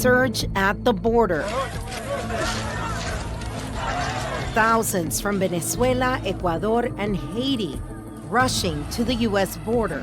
surge at the border. Thousands from Venezuela, Ecuador, and Haiti rushing to the U.S. border.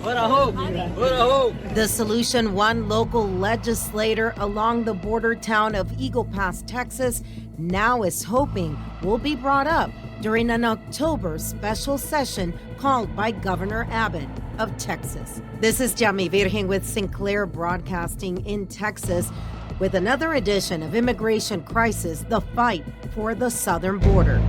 What a hope! What a hope! The solution, one local legislator along the border town of Eagle Pass, Texas, now is hoping will be brought up during an October special session called by Governor Abbott of Texas. This is Yami Virgen with Sinclair Broadcasting in Texas with another edition of Immigration Crisis, the fight for the southern border.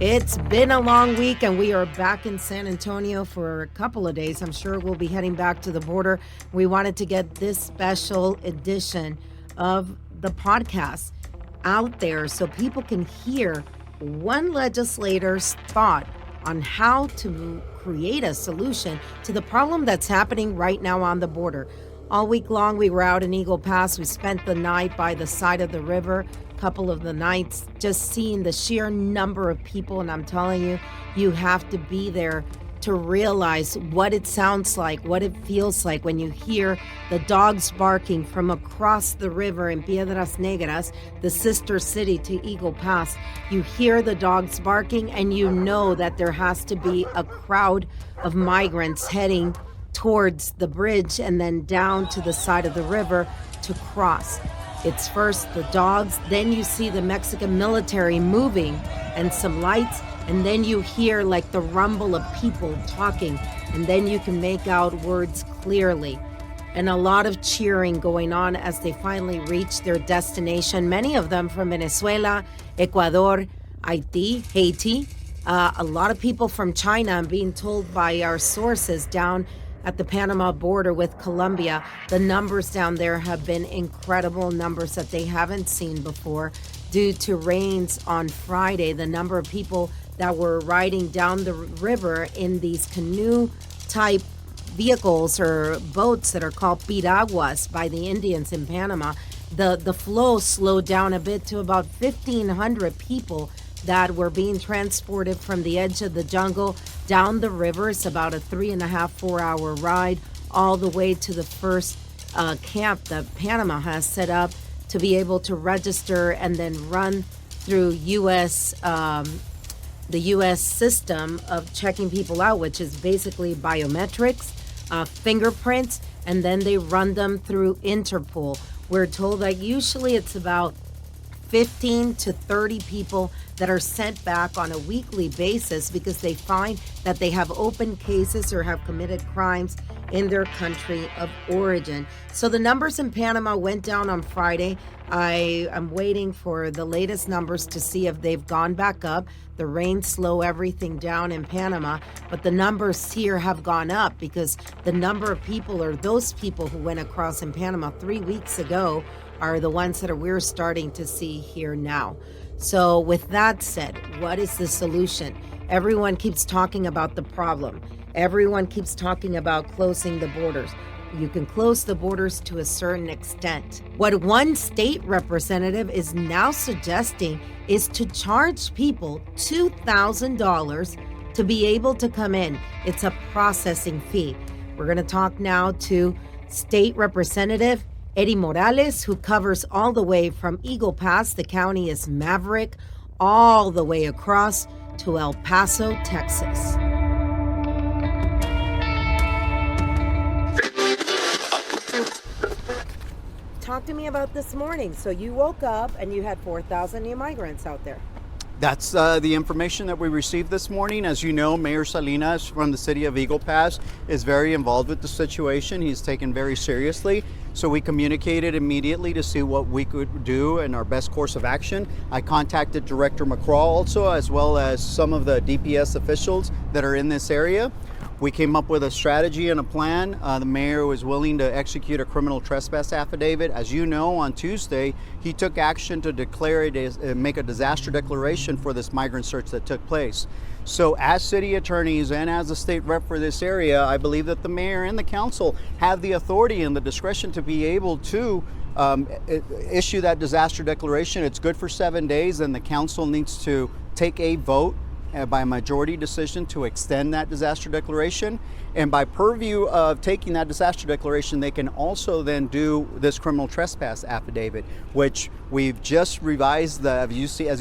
It's been a long week and we are back in San Antonio for a couple of days. I'm sure we'll be heading back to the border. We wanted to get this special edition of the podcast out there so people can hear one legislator's thought on how to create a solution to the problem that's happening right now on the border. All week long, we were out in Eagle Pass. We spent the night by the side of the river. Couple of the nights just seeing the sheer number of people, and I'm telling you, you have to be there to realize what it sounds like, what it feels like when you hear the dogs barking from across the river in Piedras Negras, the sister city to Eagle Pass. You hear the dogs barking and you know that there has to be a crowd of migrants heading towards the bridge and then down to the side of the river to cross. It's first the dogs, then you see the Mexican military moving and some lights, and then you hear like the rumble of people talking, and then you can make out words clearly. And a lot of cheering going on as they finally reach their destination, many of them from Venezuela, Ecuador, Haiti, a lot of people from China. I'm being told by our sources down at the Panama border with Colombia, the numbers down there have been incredible, numbers that they haven't seen before. Due to rains on Friday, the number of people that were riding down the river in these canoe-type vehicles or boats that are called piraguas by the Indians in Panama, the flow slowed down a bit to about 1,500 people that were being transported from the edge of the jungle down the river. It's about a 3.5-4 hour ride all the way to the first camp that Panama has set up to be able to register and then run through the U.S. system of checking people out, which is basically biometrics, fingerprints, and then they run them through Interpol. We're told that usually it's about 15 to 30 people that are sent back on a weekly basis because they find that they have open cases or have committed crimes in their country of origin. So the numbers in Panama went down on Friday. I am waiting for the latest numbers to see if they've gone back up. The rain slowed everything down in Panama, but the numbers here have gone up because the number of people, or those people who went across in Panama 3 weeks ago, are the ones that we're starting to see here now. So with that said, what is the solution? Everyone keeps talking about the problem. Everyone keeps talking about closing the borders. You can close the borders to a certain extent. What one state representative is now suggesting is to charge people $2,000 to be able to come in. It's a processing fee. We're going to talk now to State Representative Eddie Morales, who covers all the way from Eagle Pass, the county is Maverick, all the way across to El Paso, Texas. Talk to me about this morning. So you woke up and you had 4,000 new migrants out there. That's the information that we received this morning. As you know, Mayor Salinas from the city of Eagle Pass is very involved with the situation. He's taken very seriously. So we communicated immediately to see what we could do and our best course of action. I contacted Director McCraw also, as well as some of the DPS officials that are in this area. We came up with a strategy and a plan. The mayor was willing to execute a criminal trespass affidavit. As you know, on Tuesday, he took action to declare make a disaster declaration for this migrant search that took place. So as city attorneys and as a state rep for this area, I believe that the mayor and the council have the authority and the discretion to be able to issue that disaster declaration. It's good for 7 days, and the council needs to take a vote by a majority decision to extend that disaster declaration. And by purview of taking that disaster declaration, they can also then do this criminal trespass affidavit, which we've just revised. As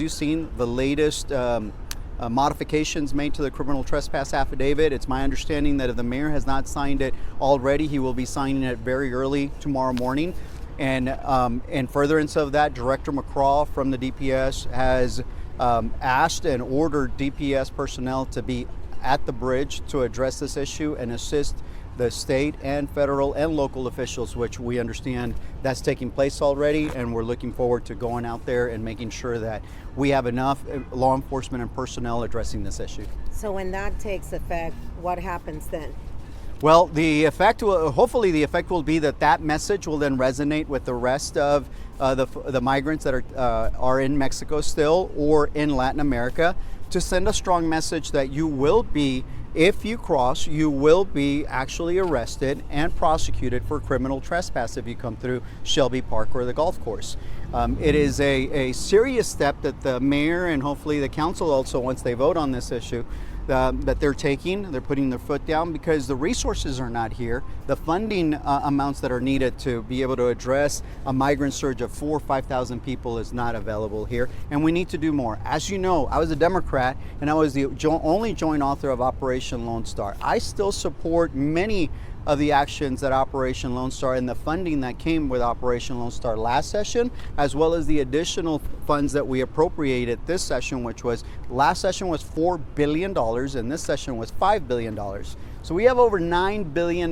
you've seen, the latest modifications made to the criminal trespass affidavit. It's my understanding that if the mayor has not signed it already, he will be signing it very early tomorrow morning. And in furtherance of that, Director McCraw from the DPS has asked and ordered DPS personnel to be at the bridge to address this issue and assist the state and federal and local officials, which we understand that's taking place already, and we're looking forward to going out there and making sure that we have enough law enforcement and personnel addressing this issue. So when that takes effect, what happens then? Well, hopefully the effect will be that message will then resonate with the rest of the migrants that are in Mexico still or in Latin America, to send a strong message that you will be, if you cross, you will be actually arrested and prosecuted for criminal trespass if you come through Shelby Park or the golf course. It is a serious step that the mayor and hopefully the council also, once they vote on this issue, that they're taking. They're putting their foot down because the resources are not here. The funding amounts that are needed to be able to address a migrant surge of 4,000 or 5,000 people is not available here, and we need to do more. As you know, I was a Democrat and I was the only joint author of Operation Lone Star. I still support many of the actions that Operation Lone Star and the funding that came with Operation Lone Star last session, as well as the additional funds that we appropriated this session, which was, last session was $4 billion and this session was $5 billion. So we have over $9 billion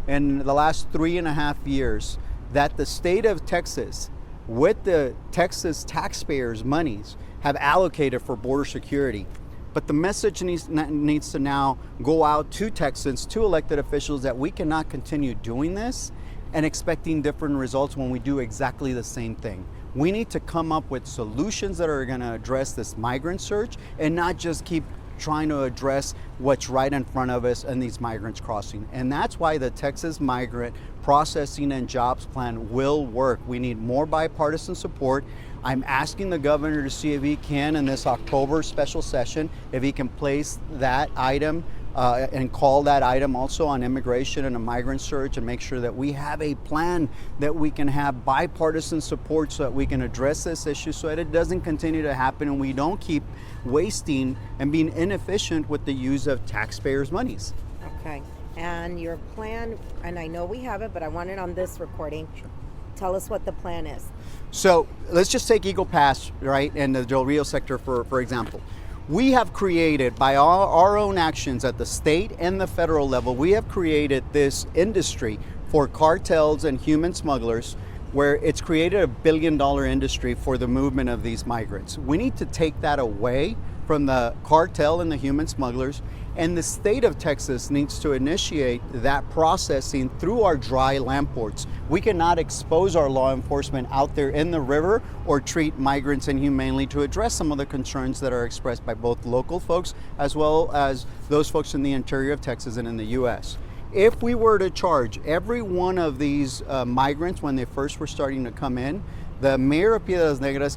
in the last 3.5 years that the state of Texas, with the Texas taxpayers' monies, have allocated for border security. But the message needs to now go out to Texans, to elected officials, that we cannot continue doing this and expecting different results when we do exactly the same thing. We need to come up with solutions that are going to address this migrant surge and not just keep trying to address what's right in front of us and these migrants crossing. And that's why the Texas Migrant Processing and Jobs Plan will work. We need more bipartisan support. I'm asking the governor to see if he can, in this October special session, if he can place that item and call that item also on immigration and a migrant surge, and make sure that we have a plan that we can have bipartisan support so that we can address this issue so that it doesn't continue to happen and we don't keep wasting and being inefficient with the use of taxpayers' monies. Okay. And your plan, and I know we have it, but I want it on this recording. Sure. Tell us what the plan is. So let's just take Eagle Pass, right, and the Del Rio sector for example. We have created, by our own actions at the state and the federal level, we have created this industry for cartels and human smugglers, where it's created a $1 billion industry for the movement of these migrants. We need to take that away from the cartel and the human smugglers, and the state of Texas needs to initiate that processing through our dry land ports. We cannot expose our law enforcement out there in the river or treat migrants inhumanely, to address some of the concerns that are expressed by both local folks as well as those folks in the interior of Texas and in the U.S. If we were to charge every one of these migrants when they first were starting to come in, the mayor of Piedras Negras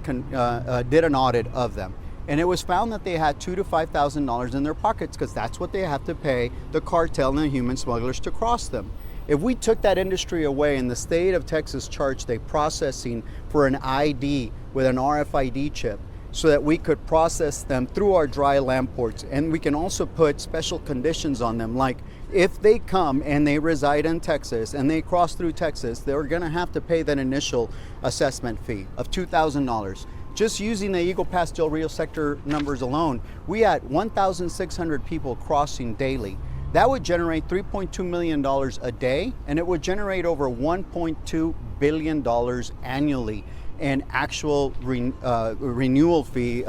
did an audit of them. And it was found that they had $2,000 to $5,000 in their pockets, because that's what they have to pay the cartel and the human smugglers to cross them. If we took that industry away and the state of Texas charged a processing for an ID with an RFID chip, so that we could process them through our dry land ports, and we can also put special conditions on them, like if they come and they reside in Texas and they cross through Texas, they're going to have to pay that initial assessment fee of $2,000. Just using the Eagle Pass Del Rio sector numbers alone, we had 1,600 people crossing daily. That would generate $3.2 million a day, and it would generate over $1.2 billion annually in actual renewal fee,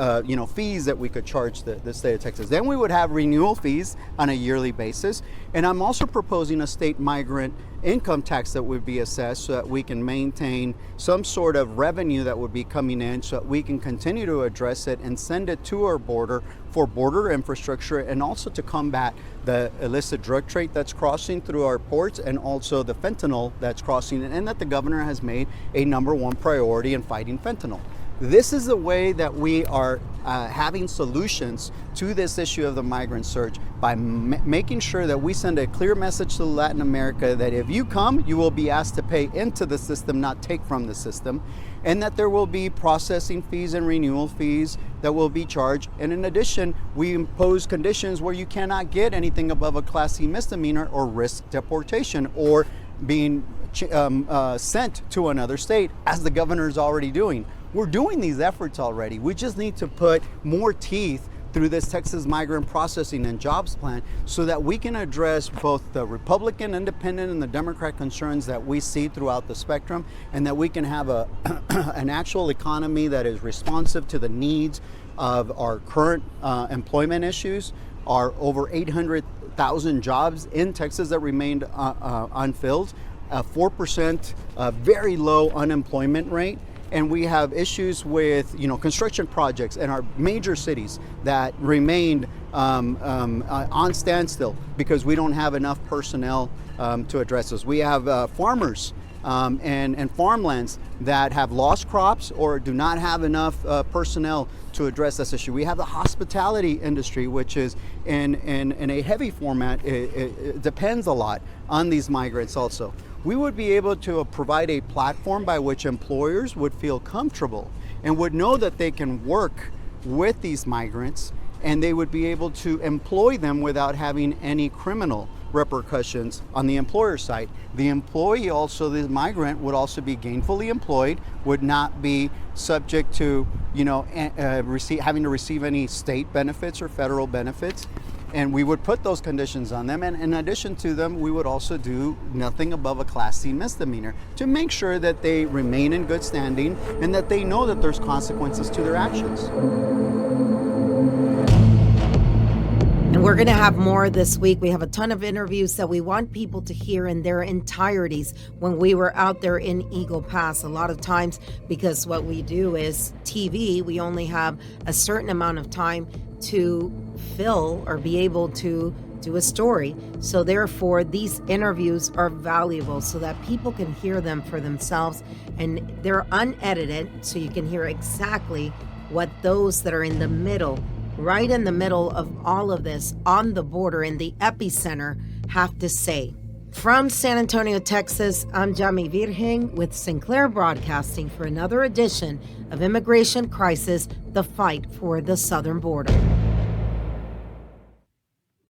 fees that we could charge the state of Texas. Then we would have renewal fees on a yearly basis. And I'm also proposing a state migrant income tax that would be assessed so that we can maintain some sort of revenue that would be coming in, so that we can continue to address it and send it to our border for border infrastructure, and also to combat the illicit drug trade that's crossing through our ports, and also the fentanyl that's crossing, and that the governor has made a #1 priority in fighting fentanyl. This is the way that we are having solutions to this issue of the migrant surge, by making sure that we send a clear message to Latin America that if you come, you will be asked to pay into the system, not take from the system, and that there will be processing fees and renewal fees that will be charged. And in addition, we impose conditions where you cannot get anything above a Class C misdemeanor or risk deportation or being sent to another state, as the governor is already doing. We're doing these efforts already. We just need to put more teeth through this Texas Migrant Processing and Jobs Plan so that we can address both the Republican, Independent, and the Democrat concerns that we see throughout the spectrum, and that we can have an actual economy that is responsive to the needs of our current employment issues, our over 800,000 jobs in Texas that remained unfilled, a 4% very low unemployment rate. And we have issues with, construction projects in our major cities that remained on standstill because we don't have enough personnel to address this. We have farmers and farmlands that have lost crops or do not have enough personnel to address this issue. We have the hospitality industry, which is in a heavy format. It depends a lot on these migrants also. We would be able to provide a platform by which employers would feel comfortable and would know that they can work with these migrants, and they would be able to employ them without having any criminal repercussions on the employer side. The employee also, the migrant, would also be gainfully employed, would not be subject to, having to receive any state benefits or federal benefits. And we would put those conditions on them. And in addition to them, we would also do nothing above a Class C misdemeanor to make sure that they remain in good standing and that they know that there's consequences to their actions. And we're going to have more this week. We have a ton of interviews that we want people to hear in their entireties when we were out there in Eagle Pass. A lot of times, because what we do is TV, we only have a certain amount of time to fill or be able to do a story. So therefore, these interviews are valuable so that people can hear them for themselves, and they're unedited, so you can hear exactly what those that are in the middle, right in the middle of all of this, on the border, in the epicenter, have to say. From San Antonio, Texas, I'm Jami Virgen with Sinclair Broadcasting for another edition of Immigration Crisis, the Fight for the Southern Border.